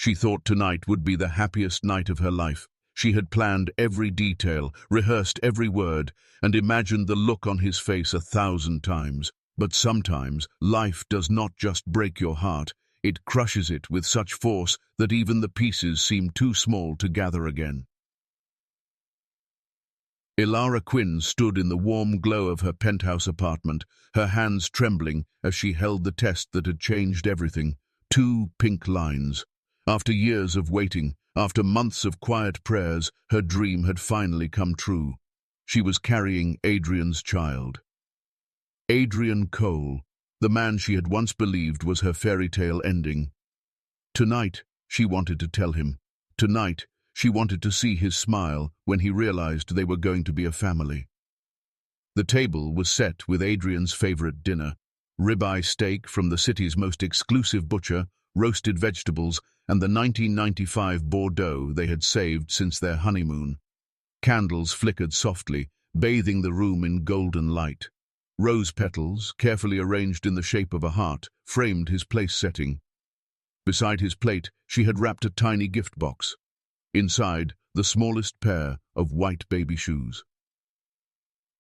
She thought tonight would be the happiest night of her life. She had planned every detail, rehearsed every word, and imagined the look on his face 1,000 times. But sometimes life does not just break your heart, it crushes it with such force that even the pieces seem too small to gather again. Elara Quinn stood in the warm glow of her penthouse apartment, her hands trembling as she held the test that had changed everything. 2 pink lines. After years of waiting, after months of quiet prayers, her dream had finally come true. She was carrying Adrian's child. Adrian Cole, the man she had once believed was her fairy tale ending. Tonight, she wanted to tell him. Tonight, she wanted to see his smile when he realized they were going to be a family. The table was set with Adrian's favorite dinner: ribeye steak from the city's most exclusive butcher, roasted vegetables, and the 1995 Bordeaux they had saved since their honeymoon. Candles flickered softly, bathing the room in golden light. Rose petals, carefully arranged in the shape of a heart, framed his place setting. Beside his plate, she had wrapped a tiny gift box. Inside, the smallest pair of white baby shoes.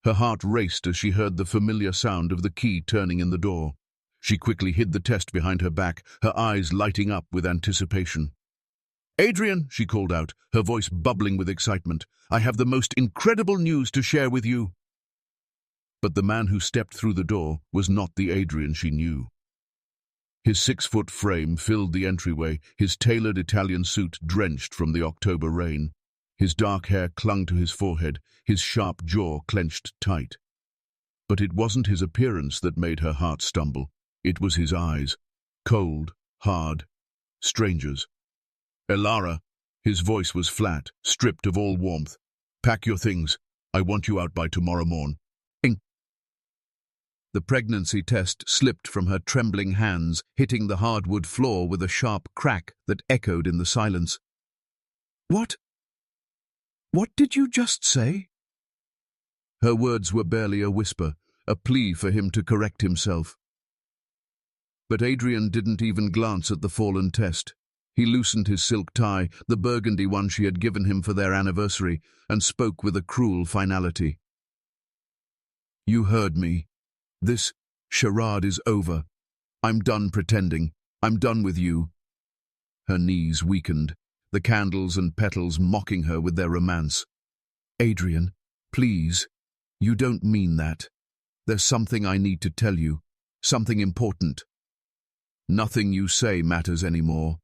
Her heart raced as she heard the familiar sound of the key turning in the door. She quickly hid the test behind her back, her eyes lighting up with anticipation. "Adrian," she called out, her voice bubbling with excitement, "I have the most incredible news to share with you." But the man who stepped through the door was not the Adrian she knew. His 6-foot frame filled the entryway, his tailored Italian suit drenched from the October rain. His dark hair clung to his forehead, his sharp jaw clenched tight. But it wasn't his appearance that made her heart stumble. It was his eyes. Cold, hard, strangers. "Elara," his voice was flat, stripped of all warmth. "Pack your things. I want you out by tomorrow morn." The pregnancy test slipped from her trembling hands, hitting the hardwood floor with a sharp crack that echoed in the silence. "What? What did you just say?" Her words were barely a whisper, a plea for him to correct himself. But Adrian didn't even glance at the fallen test. He loosened his silk tie, the burgundy one she had given him for their anniversary, and spoke with a cruel finality. "You heard me. This charade is over. I'm done pretending. I'm done with you." Her knees weakened, the candles and petals mocking her with their romance. "Adrian, please. You don't mean that. There's something I need to tell you. Something important." "Nothing you say matters anymore."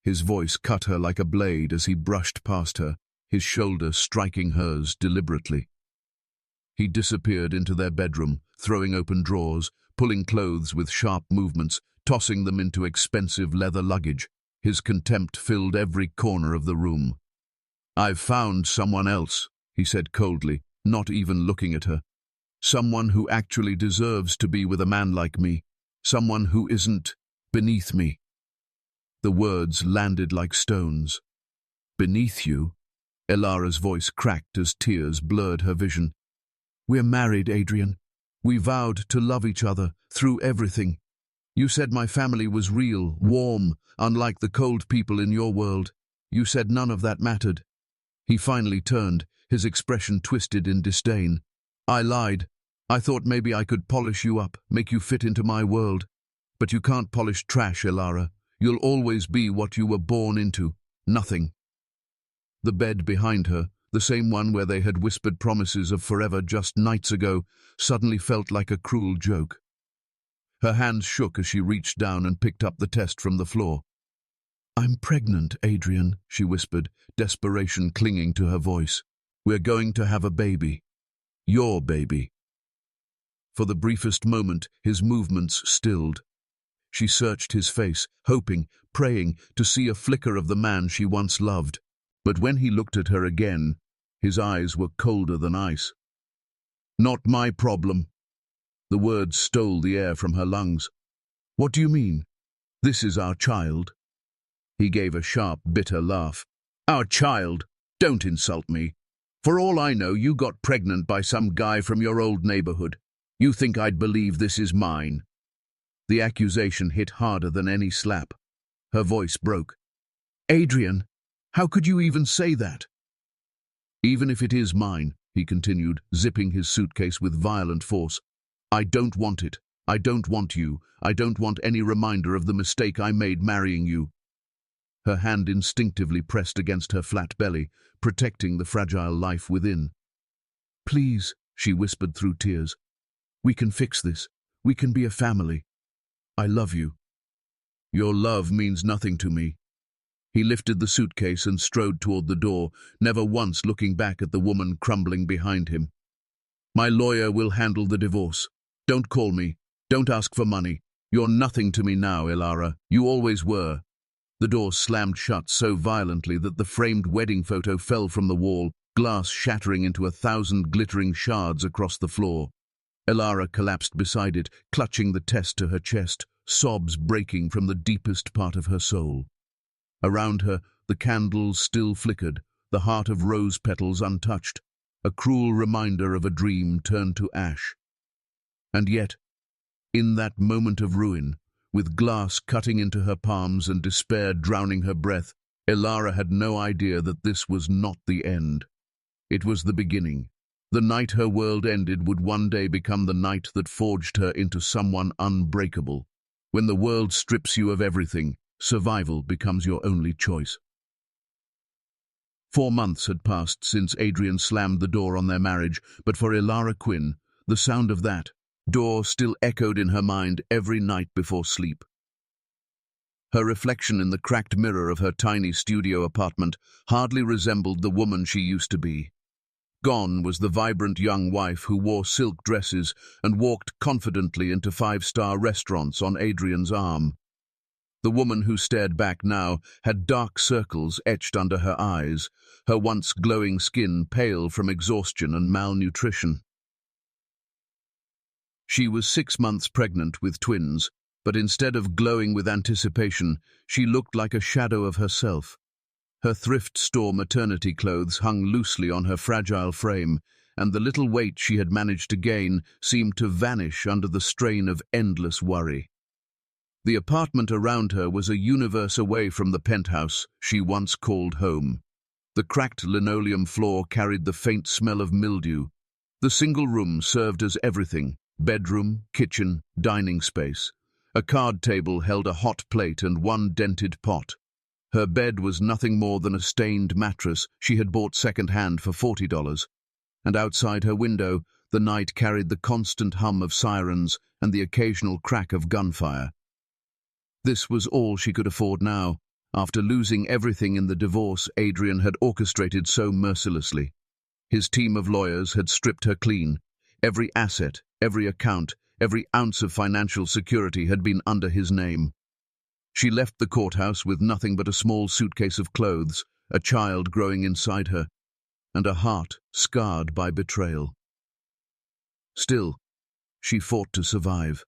His voice cut her like a blade as he brushed past her, his shoulder striking hers deliberately. He disappeared into their bedroom, throwing open drawers, pulling clothes with sharp movements, tossing them into expensive leather luggage. His contempt filled every corner of the room. "I've found someone else," he said coldly, not even looking at her. "Someone who actually deserves to be with a man like me. Someone who isn't beneath me." The words landed like stones. "Beneath you?" Elara's voice cracked as tears blurred her vision. "We're married, Adrian. We vowed to love each other through everything. You said my family was real, warm, unlike the cold people in your world. You said none of that mattered." He finally turned, his expression twisted in disdain. "I lied. I thought maybe I could polish you up, make you fit into my world. But you can't polish trash, Elara. You'll always be what you were born into, nothing." The bed behind her, the same one where they had whispered promises of forever just nights ago, suddenly felt like a cruel joke. Her hands shook as she reached down and picked up the test from the floor. "I'm pregnant, Adrian," she whispered, desperation clinging to her voice. "We're going to have a baby. Your baby." For the briefest moment, his movements stilled. She searched his face, hoping, praying, to see a flicker of the man she once loved. But when he looked at her again, his eyes were colder than ice. "Not my problem." The words stole the air from her lungs. "What do you mean? This is our child." He gave a sharp, bitter laugh. "Our child? Don't insult me. For all I know, you got pregnant by some guy from your old neighborhood. You think I'd believe this is mine?" The accusation hit harder than any slap. Her voice broke. Adrian, how could you even say that? Even if it is mine, he continued, zipping his suitcase with violent force. I don't want it. I don't want you. I don't want any reminder of the mistake I made marrying you. Her hand instinctively pressed against her flat belly, protecting the fragile life within. Please, she whispered through tears. We can fix this. We can be a family. I love you. Your love means nothing to me. He lifted the suitcase and strode toward the door, never once looking back at the woman crumbling behind him. My lawyer will handle the divorce. Don't call me. Don't ask for money. You're nothing to me now, Elara. You always were. The door slammed shut so violently that the framed wedding photo fell from the wall, glass shattering into 1,000 glittering shards across the floor. Elara collapsed beside it, clutching the test to her chest, sobs breaking from the deepest part of her soul. Around her, the candles still flickered, the heart of rose petals untouched, a cruel reminder of a dream turned to ash. And yet, in that moment of ruin, with glass cutting into her palms and despair drowning her breath, Elara had no idea that this was not the end. It was the beginning. The night her world ended would one day become the night that forged her into someone unbreakable. When the world strips you of everything, survival becomes your only choice. 4 months had passed since Adrian slammed the door on their marriage, but for Elara Quinn, the sound of that door still echoed in her mind every night before sleep. Her reflection in the cracked mirror of her tiny studio apartment hardly resembled the woman she used to be. Gone was the vibrant young wife who wore silk dresses and walked confidently into 5-star restaurants on Adrian's arm. The woman who stared back now had dark circles etched under her eyes, her once glowing skin pale from exhaustion and malnutrition. She was 6 months pregnant with twins, but instead of glowing with anticipation, she looked like a shadow of herself. Her thrift store maternity clothes hung loosely on her fragile frame, and the little weight she had managed to gain seemed to vanish under the strain of endless worry. The apartment around her was a universe away from the penthouse she once called home. The cracked linoleum floor carried the faint smell of mildew. The single room served as everything: bedroom, kitchen, dining space. A card table held a hot plate and one dented pot. Her bed was nothing more than a stained mattress she had bought second-hand for $40, and outside her window, the night carried the constant hum of sirens and the occasional crack of gunfire. This was all she could afford now, after losing everything in the divorce Adrian had orchestrated so mercilessly. His team of lawyers had stripped her clean. Every asset, every account, every ounce of financial security had been under his name. She left the courthouse with nothing but a small suitcase of clothes, a child growing inside her, and a heart scarred by betrayal. Still, she fought to survive.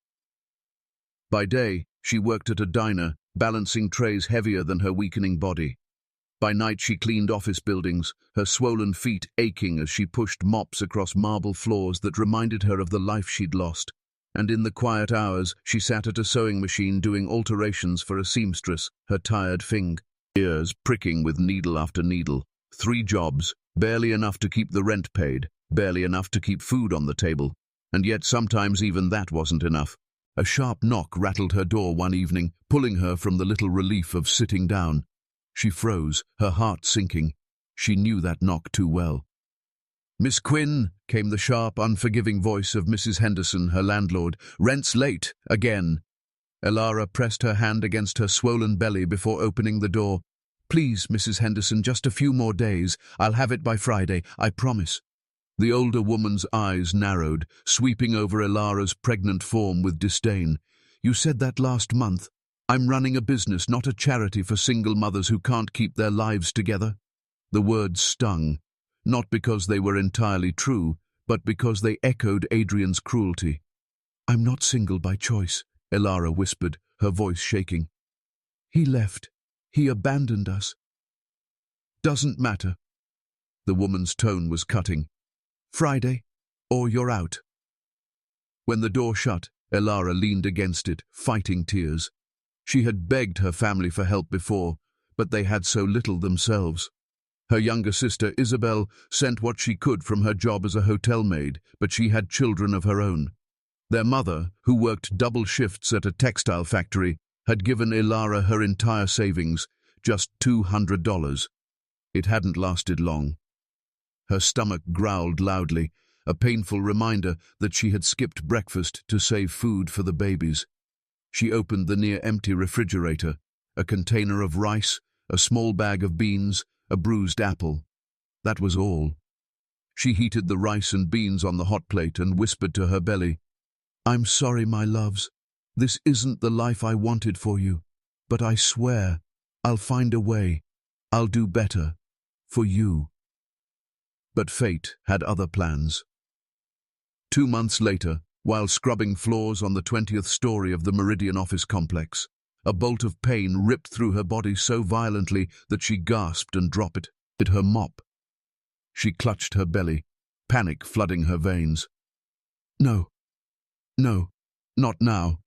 By day, she worked at a diner, balancing trays heavier than her weakening body. By night she cleaned office buildings, her swollen feet aching as she pushed mops across marble floors that reminded her of the life she'd lost. And in the quiet hours, she sat at a sewing machine doing alterations for a seamstress, her tired fingers pricking with needle after needle. 3 jobs, barely enough to keep the rent paid, barely enough to keep food on the table. And yet sometimes even that wasn't enough. A sharp knock rattled her door one evening, pulling her from the little relief of sitting down. She froze, her heart sinking. She knew that knock too well. "Miss Quinn," came the sharp, unforgiving voice of Mrs. Henderson, her landlord. "Rent's late, again." Elara pressed her hand against her swollen belly before opening the door. "Please, Mrs. Henderson, just a few more days. I'll have it by Friday, I promise." The older woman's eyes narrowed, sweeping over Elara's pregnant form with disdain. "You said that last month. I'm running a business, not a charity for single mothers who can't keep their lives together." The words stung, not because they were entirely true, but because they echoed Adrian's cruelty. "I'm not single by choice," Elara whispered, her voice shaking. "He left. He abandoned us." "Doesn't matter." The woman's tone was cutting. "Friday, or you're out." When the door shut, Elara leaned against it, fighting tears. She had begged her family for help before, but they had so little themselves. Her younger sister, Isabel, sent what she could from her job as a hotel maid, but she had children of her own. Their mother, who worked double shifts at a textile factory, had given Elara her entire savings, just $200. It hadn't lasted long. Her stomach growled loudly, a painful reminder that she had skipped breakfast to save food for the babies. She opened the near-empty refrigerator, a container of rice, a small bag of beans, a bruised apple. That was all. She heated the rice and beans on the hot plate and whispered to her belly, "I'm sorry, my loves. This isn't the life I wanted for you, but I swear I'll find a way. I'll do better. For you." But fate had other plans. 2 months later, while scrubbing floors on the 20th story of the Meridian office complex, a bolt of pain ripped through her body so violently that she gasped and dropped her mop. She clutched her belly, panic flooding her veins. No, not now."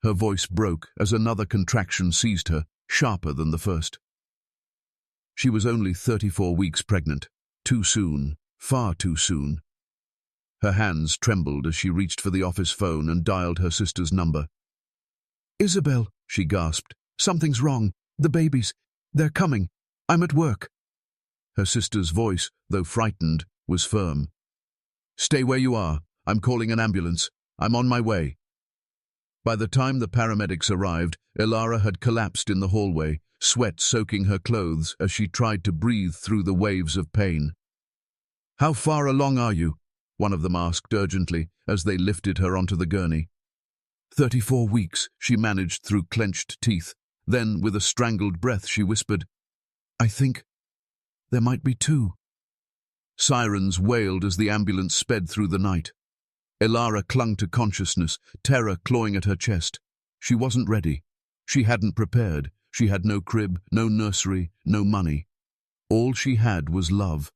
Her voice broke as another contraction seized her, sharper than the first. She was only 34 weeks pregnant. Too soon, far too soon. Her hands trembled as she reached for the office phone and dialed her sister's number. "Isabel," she gasped, "something's wrong. The babies, they're coming. I'm at work." Her sister's voice, though frightened, was firm. "Stay where you are. I'm calling an ambulance. I'm on my way." By the time the paramedics arrived, Elara had collapsed in the hallway, sweat soaking her clothes as she tried to breathe through the waves of pain. "How far along are you?" one of them asked urgently as they lifted her onto the gurney. 34 weeks, she managed through clenched teeth. Then, with a strangled breath, she whispered, "I think there might be 2. Sirens wailed as the ambulance sped through the night. Elara clung to consciousness, terror clawing at her chest. She wasn't ready. She hadn't prepared. She had no crib, no nursery, no money. All she had was love,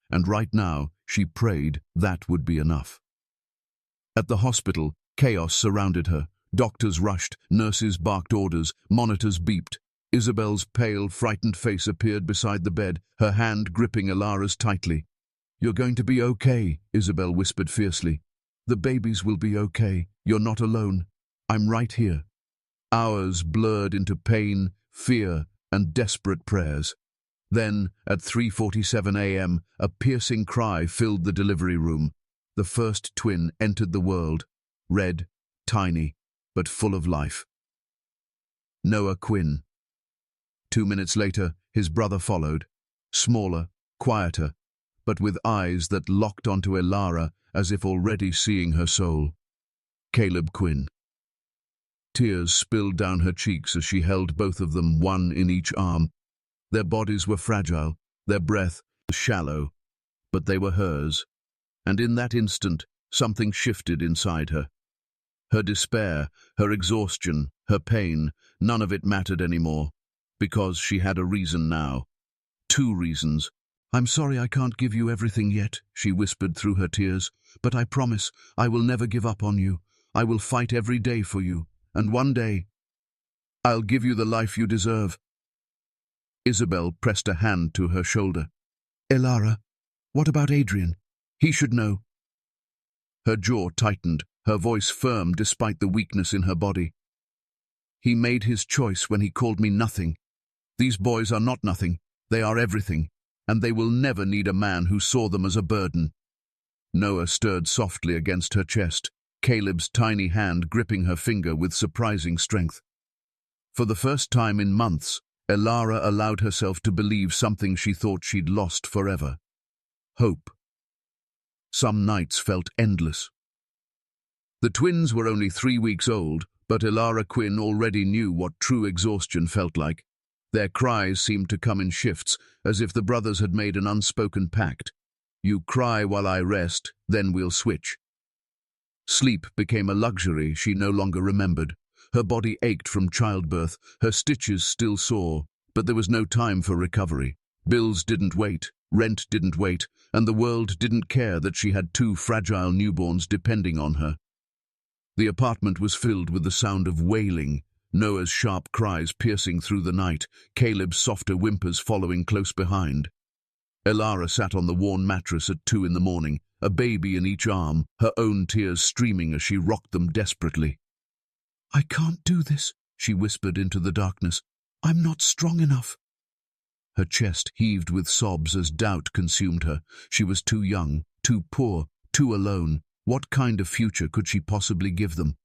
and right now she prayed that would be enough. At the hospital, chaos surrounded her. Doctors rushed, nurses barked orders, monitors beeped. Isabel's pale, frightened face appeared beside the bed, her hand gripping Elara's tightly. "You're going to be okay," Isabel whispered fiercely. "The babies will be okay. You're not alone. I'm right here." Hours blurred into pain, fear, and desperate prayers. Then, at 3:47 a.m., a piercing cry filled the delivery room. The first twin entered the world, red, tiny, but full of life. Noah Quinn. 2 minutes later, his brother followed, smaller, quieter, but with eyes that locked onto Elara as if already seeing her soul. Caleb Quinn. Tears spilled down her cheeks as she held both of them, one in each arm. Their bodies were fragile, their breath shallow, but they were hers. And in that instant, something shifted inside her. Her despair, her exhaustion, her pain, none of it mattered anymore, because she had a reason now. 2 reasons. "I'm sorry I can't give you everything yet," she whispered through her tears, "but I promise I will never give up on you. I will fight every day for you, and one day, I'll give you the life you deserve." Isabel pressed a hand to her shoulder. "Elara, what about Adrian? He should know." Her jaw tightened, her voice firm despite the weakness in her body. "He made his choice when he called me nothing. These boys are not nothing, they are everything, and they will never need a man who saw them as a burden." Noah stirred softly against her chest, Caleb's tiny hand gripping her finger with surprising strength. For the first time in months, Elara allowed herself to believe something she thought she'd lost forever. Hope. Some nights felt endless. The twins were only 3 weeks old, but Elara Quinn already knew what true exhaustion felt like. Their cries seemed to come in shifts, as if the brothers had made an unspoken pact. "You cry while I rest, then we'll switch." Sleep became a luxury she no longer remembered. Her body ached from childbirth, her stitches still sore, but there was no time for recovery. Bills didn't wait, rent didn't wait, and the world didn't care that she had 2 fragile newborns depending on her. The apartment was filled with the sound of wailing, Noah's sharp cries piercing through the night, Caleb's softer whimpers following close behind. Elara sat on the worn mattress at 2 in the morning, a baby in each arm, her own tears streaming as she rocked them desperately. "I can't do this," she whispered into the darkness. "I'm not strong enough." Her chest heaved with sobs as doubt consumed her. She was too young, too poor, too alone. What kind of future could she possibly give them?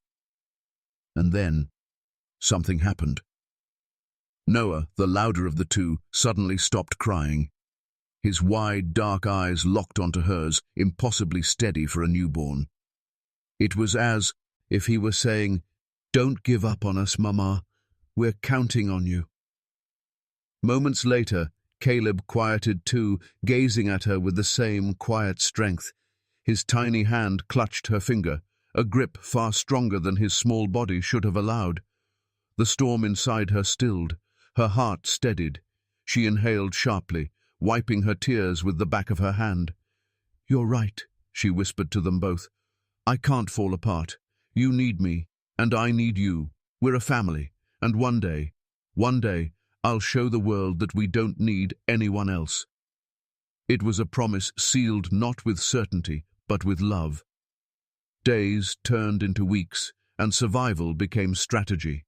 And then, something happened. Noah, the louder of the two, suddenly stopped crying. His wide, dark eyes locked onto hers, impossibly steady for a newborn. It was as if he were saying, "Don't give up on us, Mama. We're counting on you." Moments later, Caleb quieted too, gazing at her with the same quiet strength. His tiny hand clutched her finger, a grip far stronger than his small body should have allowed. The storm inside her stilled, her heart steadied. She inhaled sharply, wiping her tears with the back of her hand. "You're right," she whispered to them both. "I can't fall apart. You need me, and I need you. We're a family, and one day, I'll show the world that we don't need anyone else." It was a promise sealed not with certainty, but with love. Days turned into weeks, and survival became strategy.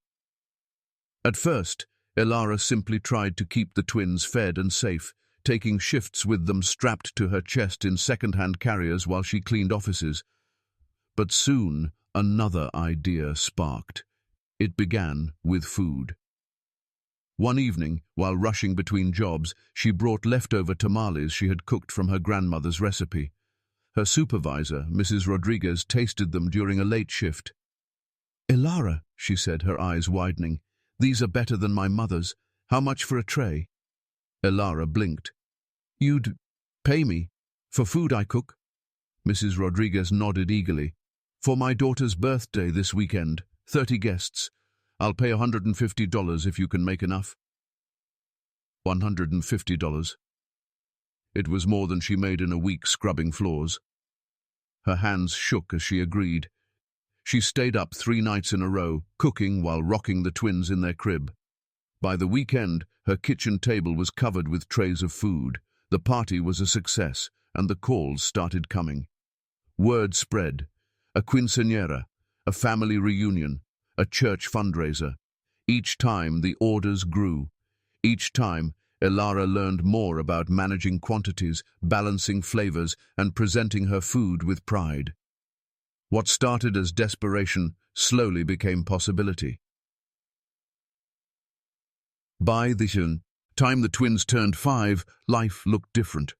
At first, Elara simply tried to keep the twins fed and safe, taking shifts with them strapped to her chest in second-hand carriers while she cleaned offices. But soon, another idea sparked. It began with food. One evening, while rushing between jobs, she brought leftover tamales she had cooked from her grandmother's recipe. Her supervisor, Mrs. Rodriguez, tasted them during a late shift. "Elara," she said, her eyes widening, "these are better than my mother's. How much for a tray?" Elara blinked. "You'd pay me for food I cook?" Mrs. Rodriguez nodded eagerly. "For my daughter's birthday this weekend, 30 guests. I'll pay $150 if you can make enough." $150. It was more than she made in a week scrubbing floors. Her hands shook as she agreed. She stayed up 3 nights in a row, cooking while rocking the twins in their crib. By the weekend, her kitchen table was covered with trays of food. The party was a success, and the calls started coming. Word spread. A quinceañera, a family reunion, a church fundraiser. Each time the orders grew. Each time Elara learned more about managing quantities, balancing flavors, and presenting her food with pride. What started as desperation slowly became possibility. By the time the twins turned 5, life looked different.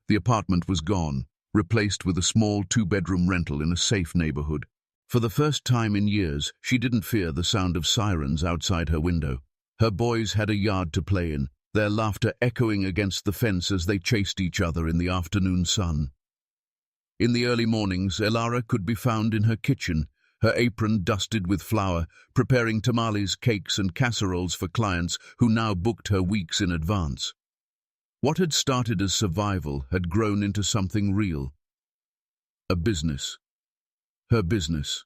The apartment was gone, replaced with a small 2-bedroom rental in a safe neighborhood. For the first time in years, she didn't fear the sound of sirens outside her window. Her boys had a yard to play in, their laughter echoing against the fence as they chased each other in the afternoon sun. In the early mornings, Elara could be found in her kitchen, her apron dusted with flour, preparing tamales, cakes, and casseroles for clients who now booked her weeks in advance. What had started as survival had grown into something real. A business. Her business.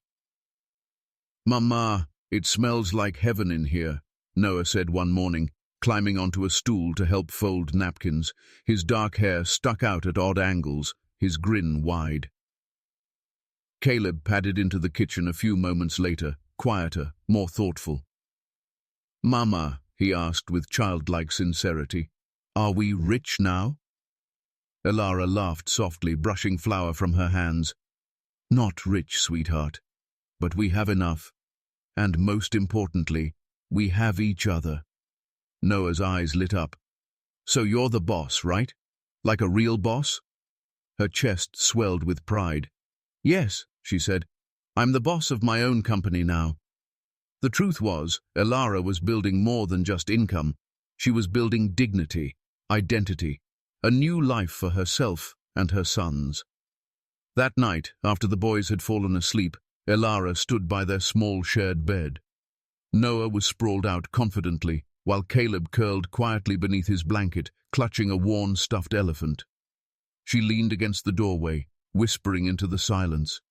"Mama, it smells like heaven in here," Noah said one morning, climbing onto a stool to help fold napkins, his dark hair stuck out at odd angles, his grin wide. Caleb padded into the kitchen a few moments later, quieter, more thoughtful. "Mama," he asked with childlike sincerity, "are we rich now?" Elara laughed softly, brushing flour from her hands. "Not rich, sweetheart, but we have enough. And most importantly, we have each other." Noah's eyes lit up. "So you're the boss, right? Like a real boss?" Her chest swelled with pride. "Yes," she said. "I'm the boss of my own company now." The truth was, Elara was building more than just income. She was building dignity, identity, a new life for herself and her sons. That night, after the boys had fallen asleep, Elara stood by their small shared bed. Noah was sprawled out confidently, while Caleb curled quietly beneath his blanket, clutching a worn stuffed elephant. She leaned against the doorway, whispering into the silence,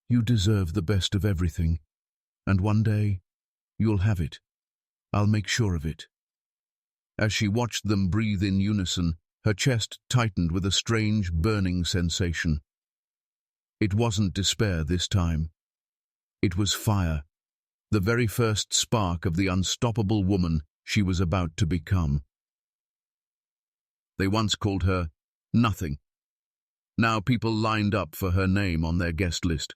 "You deserve the best of everything. And one day, You'll have it. I'll make sure of it." As she watched them breathe in unison, her chest tightened with a strange, burning sensation. It wasn't despair this time. It was fire, the very first spark of the unstoppable woman she was about to become. They once called her Nothing. Now people lined up for her name on their guest list.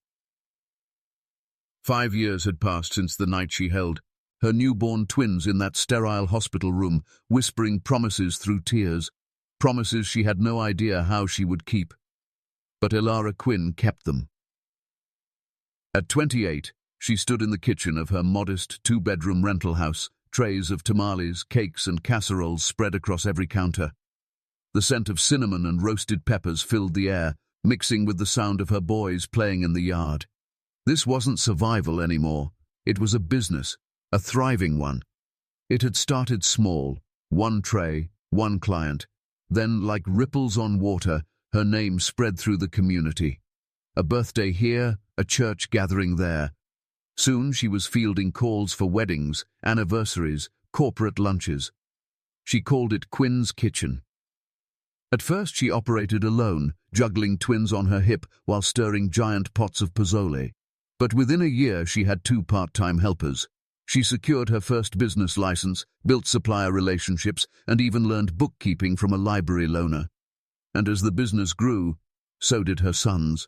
5 years had passed since the night she held her newborn twins in that sterile hospital room, whispering promises through tears, promises she had no idea how she would keep. But Elara Quinn kept them. At 28, she stood in the kitchen of her modest 2-bedroom rental house, trays of tamales, cakes and casseroles spread across every counter. The scent of cinnamon and roasted peppers filled the air, mixing with the sound of her boys playing in the yard. This wasn't survival anymore. It was a business, a thriving one. It had started small, one tray, one client. Then, like ripples on water, her name spread through the community. A birthday here, a church gathering there. Soon she was fielding calls for weddings, anniversaries, corporate lunches. She called it Quinn's Kitchen. At first she operated alone, juggling twins on her hip while stirring giant pots of pozole. But within a year she had 2 part-time helpers. She secured her first business license, built supplier relationships, and even learned bookkeeping from a library loaner. And as the business grew, so did her sons.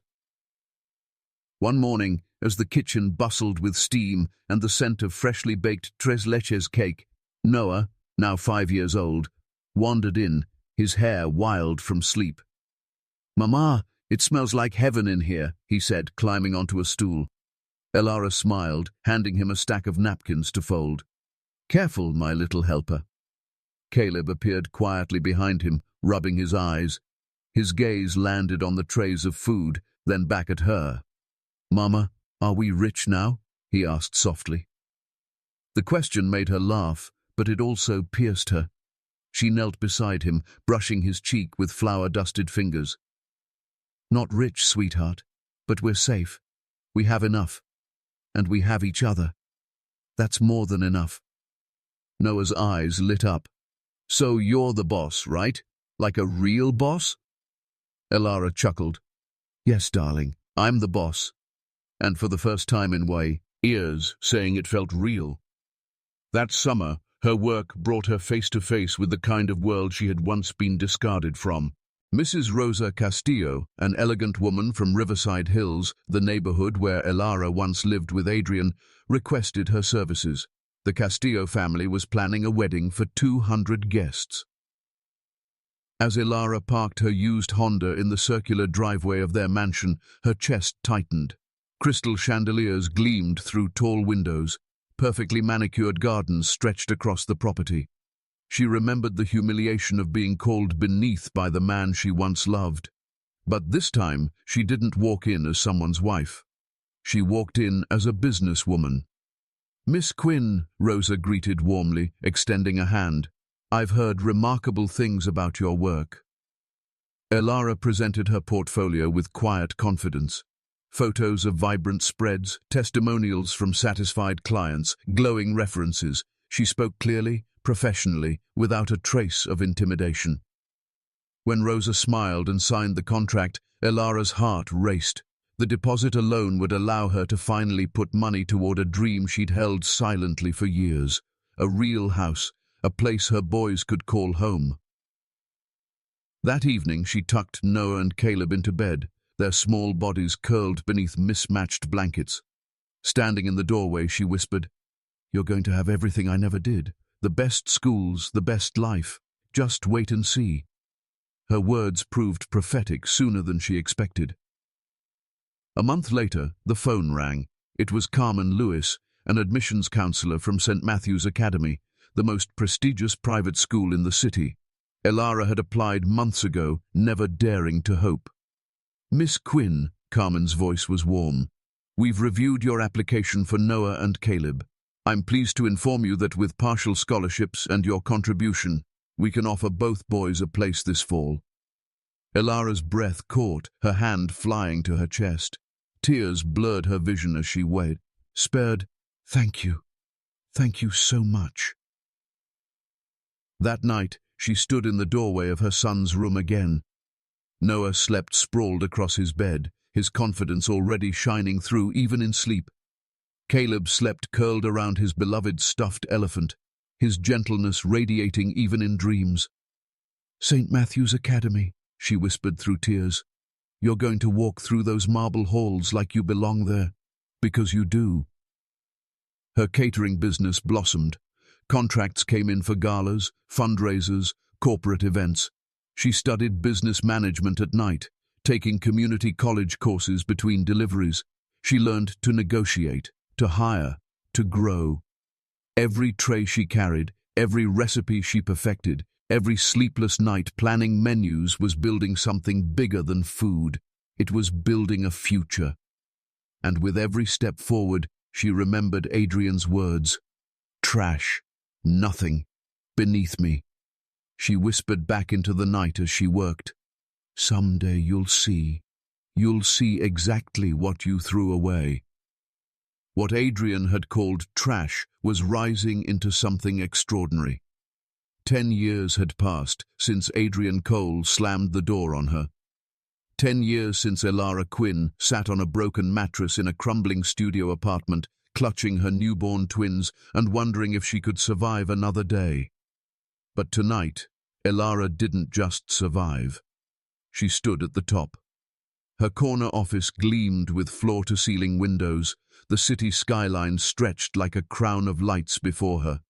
One morning, as the kitchen bustled with steam and the scent of freshly baked tres leches cake, Noah, now 5 years old, wandered in, his hair wild from sleep. "Mama, it smells like heaven in here," he said, climbing onto a stool. Elara smiled, handing him a stack of napkins to fold. "Careful, my little helper." Caleb appeared quietly behind him, rubbing his eyes. His gaze landed on the trays of food, then back at her. "Mama, are we rich now?" he asked softly. The question made her laugh, but it also pierced her. She knelt beside him, brushing his cheek with flour-dusted fingers. "Not rich, sweetheart, but we're safe. We have enough. And we have each other. That's more than enough." Noah's eyes lit up. "So you're the boss, right? Like a real boss?" Elara chuckled. "Yes, darling, I'm the boss." And for the first time in years, saying it felt real. That summer, her work brought her face to face with the kind of world she had once been discarded from. Mrs. Rosa Castillo, an elegant woman from Riverside Hills, the neighborhood where Elara once lived with Adrian, requested her services. The Castillo family was planning a wedding for 200 guests. As Elara parked her used Honda in the circular driveway of their mansion, her chest tightened. Crystal chandeliers gleamed through tall windows. Perfectly manicured gardens stretched across the property. She remembered the humiliation of being called beneath by the man she once loved. But this time, she didn't walk in as someone's wife. She walked in as a businesswoman. "Miss Quinn," Rosa greeted warmly, extending a hand. "I've heard remarkable things about your work." Elara presented her portfolio with quiet confidence. Photos of vibrant spreads, testimonials from satisfied clients, glowing references. She spoke clearly, professionally, without a trace of intimidation. When Rosa smiled and signed the contract, Elara's heart raced. The deposit alone would allow her to finally put money toward a dream she'd held silently for years. A real house, a place her boys could call home. That evening she tucked Noah and Caleb into bed, their small bodies curled beneath mismatched blankets. Standing in the doorway, she whispered, "You're going to have everything I never did. The best schools, the best life. Just wait and see." Her words proved prophetic sooner than she expected. A month later, the phone rang. It was Carmen Lewis, an admissions counselor from St. Matthew's Academy, the most prestigious private school in the city. Elara had applied months ago, never daring to hope. "Miss Quinn," Carmen's voice was warm, "we've reviewed your application for Noah and Caleb. I'm pleased to inform you that with partial scholarships and your contribution, we can offer both boys a place this fall." Elara's breath caught, her hand flying to her chest. Tears blurred her vision as she whispered, "Thank you. Thank you so much." That night, she stood in the doorway of her son's room again. Noah slept sprawled across his bed, his confidence already shining through even in sleep. Caleb slept curled around his beloved stuffed elephant, his gentleness radiating even in dreams. "St. Matthew's Academy," she whispered through tears. "You're going to walk through those marble halls like you belong there, because you do." Her catering business blossomed. Contracts came in for galas, fundraisers, corporate events. She studied business management at night, taking community college courses between deliveries. She learned to negotiate, to hire, to grow. Every tray she carried, every recipe she perfected, every sleepless night planning menus was building something bigger than food. It was building a future. And with every step forward, she remembered Adrian's words. "Trash. Nothing. Beneath me." She whispered back into the night as she worked. "Someday you'll see. You'll see exactly what you threw away." What Adrian had called trash was rising into something extraordinary. 10 years had passed since Adrian Cole slammed the door on her. 10 years since Elara Quinn sat on a broken mattress in a crumbling studio apartment, clutching her newborn twins and wondering if she could survive another day. But tonight, Elara didn't just survive. She stood at the top. Her corner office gleamed with floor-to-ceiling windows. The city skyline stretched like a crown of lights before her.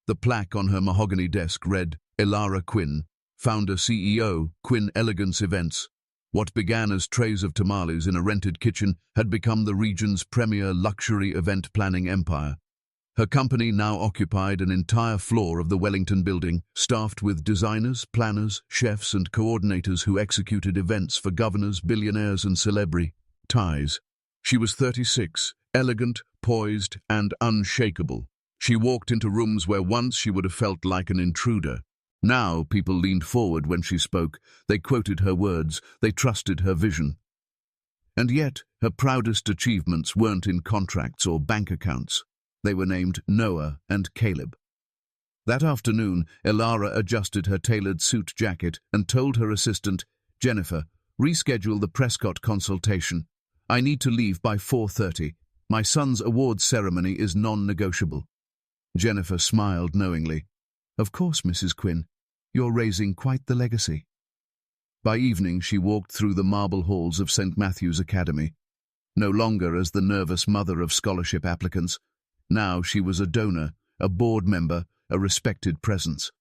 The plaque on her mahogany desk read, "Elara Quinn, founder CEO, Quinn Elegance Events." What began as trays of tamales in a rented kitchen had become the region's premier luxury event planning empire. Her company now occupied an entire floor of the Wellington building, staffed with designers, planners, chefs, and coordinators who executed events for governors, billionaires, and celebrities. She was 36, elegant, poised, and unshakable. She walked into rooms where once she would have felt like an intruder. Now people leaned forward when she spoke. They quoted her words. They trusted her vision. And yet, her proudest achievements weren't in contracts or bank accounts. They were named Noah and Caleb. That afternoon, Elara adjusted her tailored suit jacket and told her assistant, "Jennifer, reschedule the Prescott consultation. I need to leave by 4:30. My son's awards ceremony is non-negotiable." Jennifer smiled knowingly. "Of course, Mrs. Quinn. You're raising quite the legacy." By evening, she walked through the marble halls of St. Matthew's Academy. No longer as the nervous mother of scholarship applicants. Now she was a donor, a board member, a respected presence.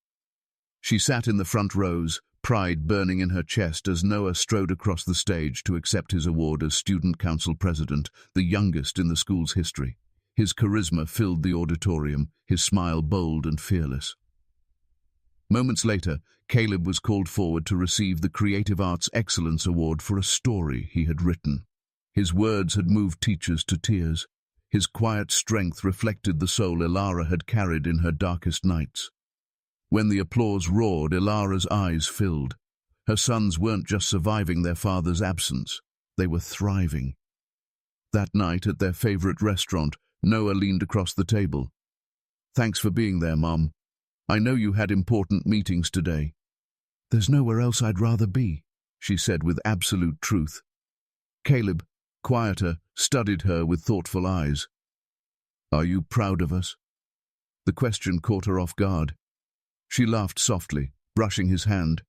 She sat in the front rows, pride burning in her chest as Noah strode across the stage to accept his award as Student Council President, the youngest in the school's history. His charisma filled the auditorium, his smile bold and fearless. Moments later, Caleb was called forward to receive the Creative Arts Excellence Award for a story he had written. His words had moved teachers to tears. His quiet strength reflected the soul Elara had carried in her darkest nights. When the applause roared, Elara's eyes filled. Her sons weren't just surviving their father's absence, they were thriving. That night at their favorite restaurant, Noah leaned across the table. "Thanks for being there, Mom. I know you had important meetings today." "There's nowhere else I'd rather be," she said with absolute truth. Caleb, quieter, studied her with thoughtful eyes. "Are you proud of us?" The question caught her off guard. She laughed softly, brushing his hand.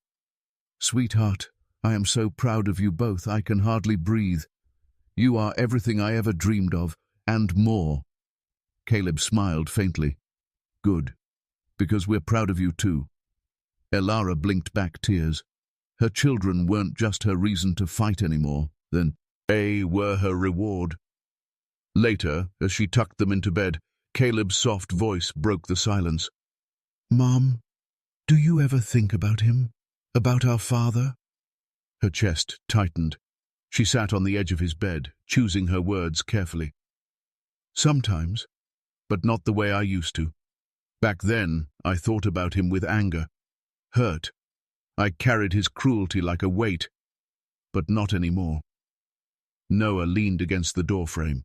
"Sweetheart, I am so proud of you both I can hardly breathe. You are everything I ever dreamed of, and more." Caleb smiled faintly. "Good, because we're proud of you too." Elara blinked back tears. Her children weren't just her reason to fight anymore, they were her reward. Later, as she tucked them into bed, Caleb's soft voice broke the silence. "Mom, do you ever think about him? About our father?" Her chest tightened. She sat on the edge of his bed, choosing her words carefully. "Sometimes, but not the way I used to. Back then, I thought about him with anger, hurt. I carried his cruelty like a weight, but not anymore." Noah leaned against the doorframe.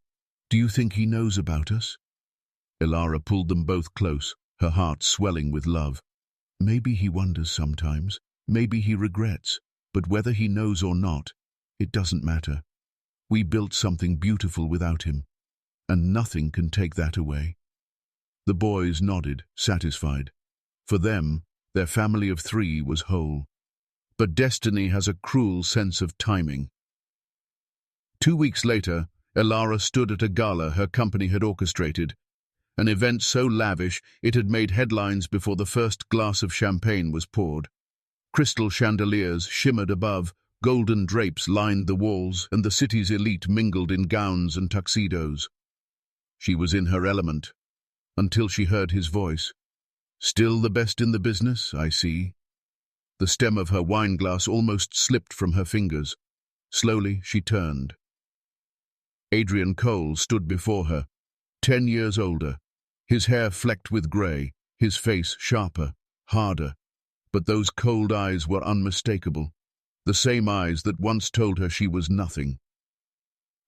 "Do you think he knows about us?" Elara pulled them both close, her heart swelling with love. Maybe he wonders sometimes, maybe he regrets, but whether he knows or not, it doesn't matter. We built something beautiful without him, and nothing can take that away. The boys nodded, satisfied. For them, their family of 3 was whole. But destiny has a cruel sense of timing. 2 weeks later, Elara stood at a gala her company had orchestrated, an event so lavish it had made headlines before the first glass of champagne was poured. Crystal chandeliers shimmered above, golden drapes lined the walls, and the city's elite mingled in gowns and tuxedos. She was in her element, until she heard his voice. "Still the best in the business, I see." The stem of her wineglass almost slipped from her fingers. Slowly, she turned. Adrian Cole stood before her, 10 years older, his hair flecked with grey, his face sharper, harder. But those cold eyes were unmistakable, the same eyes that once told her she was nothing.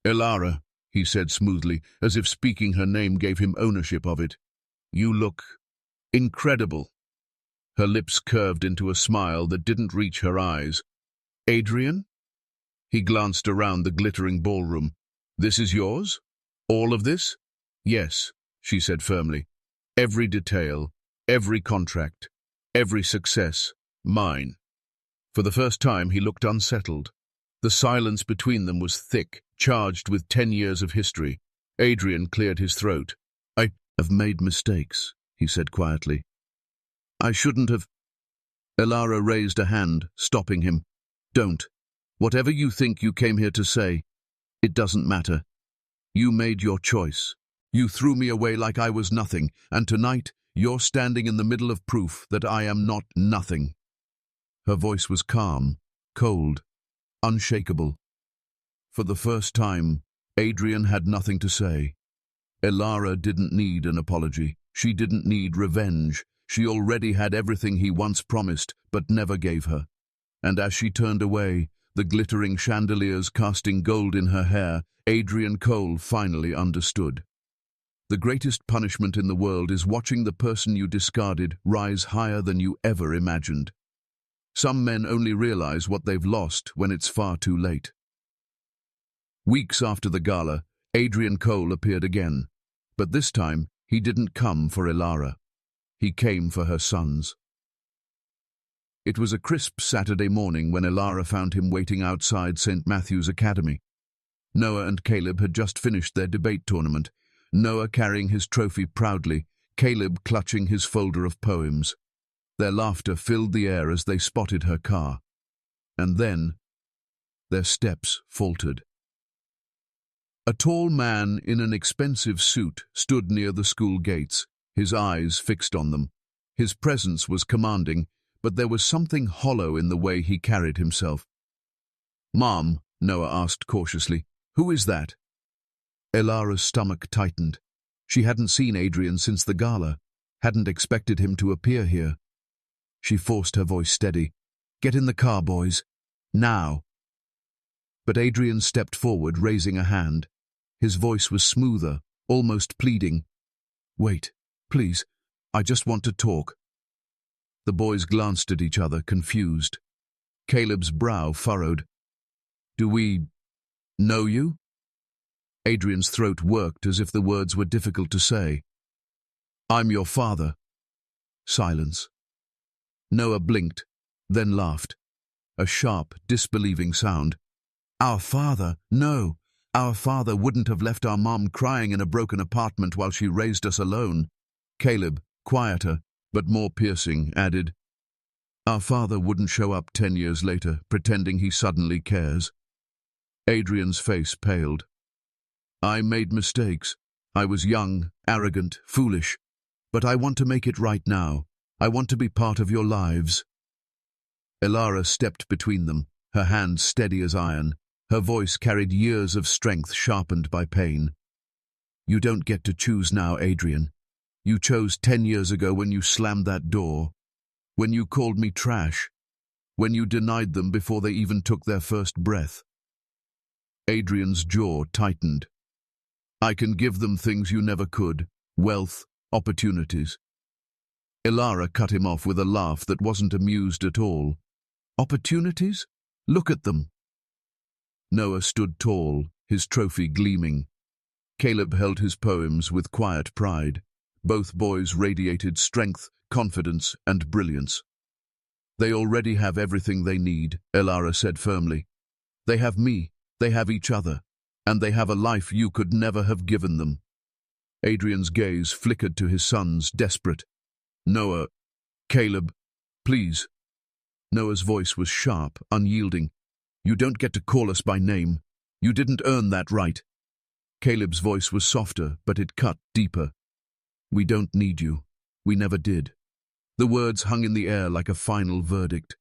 "Elara," he said smoothly, as if speaking her name gave him ownership of it. "You look incredible." Her lips curved into a smile that didn't reach her eyes. "Adrian?" He glanced around the glittering ballroom. "This is yours? All of this?" "Yes," she said firmly. "Every detail, every contract, every success, mine." For the first time he looked unsettled. The silence between them was thick, charged with 10 years of history. Adrian cleared his throat. "I have made mistakes," he said quietly. "I shouldn't have—" Elara raised a hand, stopping him. "Don't. Whatever you think you came here to say, it doesn't matter. You made your choice. You threw me away like I was nothing, and tonight you're standing in the middle of proof that I am not nothing." Her voice was calm, cold, unshakable. For the first time, Adrian had nothing to say. Elara didn't need an apology. She didn't need revenge. She already had everything he once promised, but never gave her. And as she turned away, the glittering chandeliers casting gold in her hair, Adrian Cole finally understood. The greatest punishment in the world is watching the person you discarded rise higher than you ever imagined. Some men only realize what they've lost when it's far too late. Weeks after the gala, Adrian Cole appeared again, but this time he didn't come for Elara. He came for her sons. It was a crisp Saturday morning when Elara found him waiting outside St. Matthew's Academy. Noah and Caleb had just finished their debate tournament, Noah carrying his trophy proudly, Caleb clutching his folder of poems. Their laughter filled the air as they spotted her car. And then, their steps faltered. A tall man in an expensive suit stood near the school gates, his eyes fixed on them. His presence was commanding, but there was something hollow in the way he carried himself. "Mom," Noah asked cautiously, "who is that?" Elara's stomach tightened. She hadn't seen Adrian since the gala, hadn't expected him to appear here. She forced her voice steady. "Get in the car, boys. Now." But Adrian stepped forward, raising a hand. His voice was smoother, almost pleading. "Wait, please. I just want to talk." The boys glanced at each other, confused. Caleb's brow furrowed. "Do we know you?" Adrian's throat worked as if the words were difficult to say. "I'm your father." Silence. Noah blinked, then laughed. A sharp, disbelieving sound. "Our father? No. Our father wouldn't have left our mom crying in a broken apartment while she raised us alone." Caleb, quieter, but more piercing, added, "Our father wouldn't show up 10 years later, pretending he suddenly cares." Adrian's face paled. "I made mistakes. I was young, arrogant, foolish. But I want to make it right now. I want to be part of your lives." Elara stepped between them, her hands steady as iron. Her voice carried years of strength sharpened by pain. "You don't get to choose now, Adrian. You chose 10 years ago when you slammed that door, when you called me trash, when you denied them before they even took their first breath." Adrian's jaw tightened. "I can give them things you never could, wealth, opportunities. Elara cut him off with a laugh that wasn't amused at all. Opportunities? Look at them. Noah stood tall, his trophy gleaming. Caleb held his poems with quiet pride. Both boys radiated strength, confidence, and brilliance. They already have everything they need, Elara said firmly. They have me, they have each other, and they have a life you could never have given them. Adrian's gaze flickered to his sons, desperate. Noah, Caleb, please. Noah's voice was sharp, unyielding. You don't get to call us by name. You didn't earn that right. Caleb's voice was softer, but it cut deeper. We don't need you. We never did. The words hung in the air like a final verdict.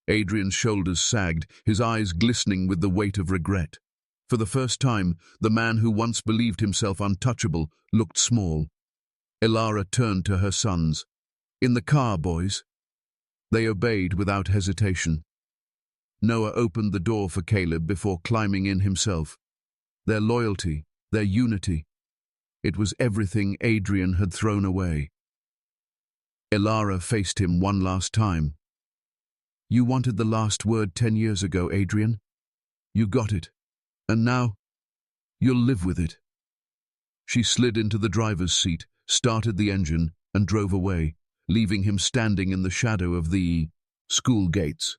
Adrian's shoulders sagged, his eyes glistening with the weight of regret. For the first time, the man who once believed himself untouchable looked small. Elara turned to her sons. In the car, boys. They obeyed without hesitation. Noah opened the door for Caleb before climbing in himself. Their loyalty, their unity. It was everything Adrian had thrown away. Elara faced him one last time. You wanted the last word 10 years ago, Adrian. You got it. And now, you'll live with it. She slid into the driver's seat, started the engine, and drove away, leaving him standing in the shadow of the school gates.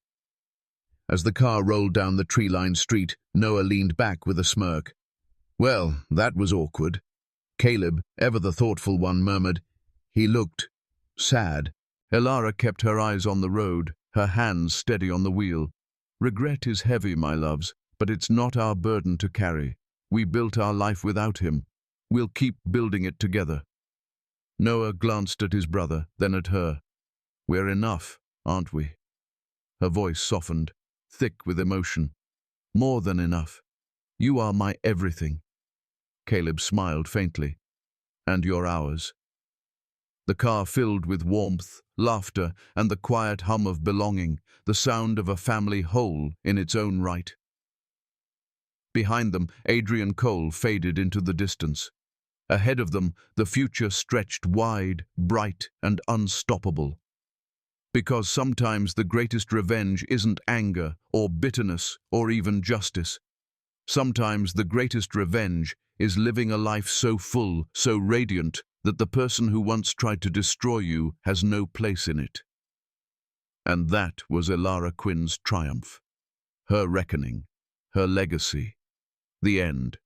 As the car rolled down the tree-lined street, Noah leaned back with a smirk. Well, that was awkward. Caleb, ever the thoughtful one, murmured. He looked sad. Elara kept her eyes on the road, her hands steady on the wheel. Regret is heavy, my loves, but it's not our burden to carry. We built our life without him. We'll keep building it together. Noah glanced at his brother, then at her. We're enough, aren't we? Her voice softened, thick with emotion. More than enough. You are my everything. Caleb smiled faintly. And you're ours. The car filled with warmth, laughter, and the quiet hum of belonging, the sound of a family whole in its own right. Behind them, Adrian Cole faded into the distance. Ahead of them, the future stretched wide, bright, and unstoppable. Because sometimes the greatest revenge isn't anger, or bitterness, or even justice. Sometimes the greatest revenge is living a life so full, so radiant, that the person who once tried to destroy you has no place in it. And that was Elara Quinn's triumph. Her reckoning, her legacy, the end.